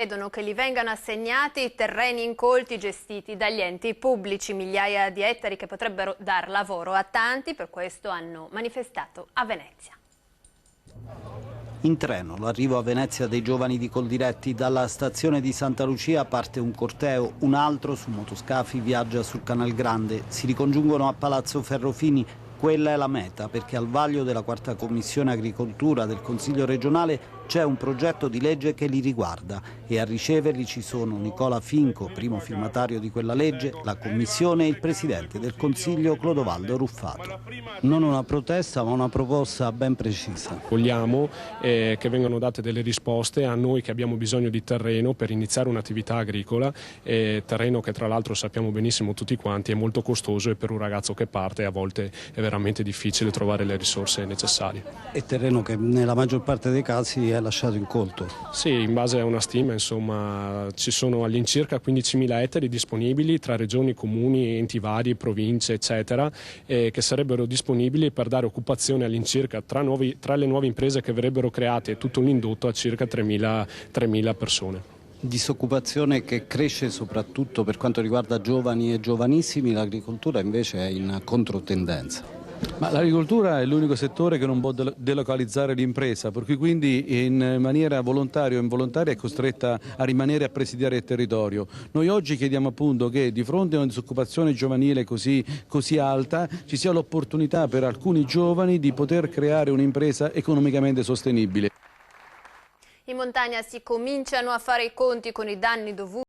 Chiedono che gli vengano assegnati terreni incolti gestiti dagli enti pubblici, migliaia di ettari che potrebbero dar lavoro a tanti, per questo hanno manifestato a Venezia. In treno, l'arrivo a Venezia dei giovani di Coldiretti. Dalla stazione di Santa Lucia parte un corteo, un altro su motoscafi viaggia sul Canal Grande. Si ricongiungono a Palazzo Ferrofini. Quella è la meta, perché al vaglio della quarta commissione agricoltura del Consiglio regionale c'è un progetto di legge che li riguarda e a riceverli ci sono Nicola Finco, primo firmatario di quella legge, la commissione e il presidente del Consiglio Clodovaldo Ruffato. Non una protesta ma una proposta ben precisa. Vogliamo che vengano date delle risposte a noi che abbiamo bisogno di terreno per iniziare un'attività agricola, terreno che tra l'altro sappiamo benissimo tutti quanti è molto costoso e per un ragazzo che parte a volte è veramente difficile trovare le risorse necessarie. E terreno che nella maggior parte dei casi è lasciato incolto. Sì, in base a una stima insomma ci sono all'incirca 15.000 ettari disponibili tra regioni, comuni, enti vari, province eccetera, che sarebbero disponibili per dare occupazione all'incirca tra le nuove imprese che verrebbero create e tutto l'indotto a circa 3.000 persone. Disoccupazione che cresce soprattutto per quanto riguarda giovani e giovanissimi, l'agricoltura invece è in controtendenza. Ma l'agricoltura è l'unico settore che non può delocalizzare l'impresa, per cui quindi in maniera volontaria o involontaria è costretta a rimanere a presidiare il territorio. Noi oggi chiediamo appunto che di fronte a una disoccupazione giovanile così alta ci sia l'opportunità per alcuni giovani di poter creare un'impresa economicamente sostenibile. In montagna si cominciano a fare i conti con i danni dovuti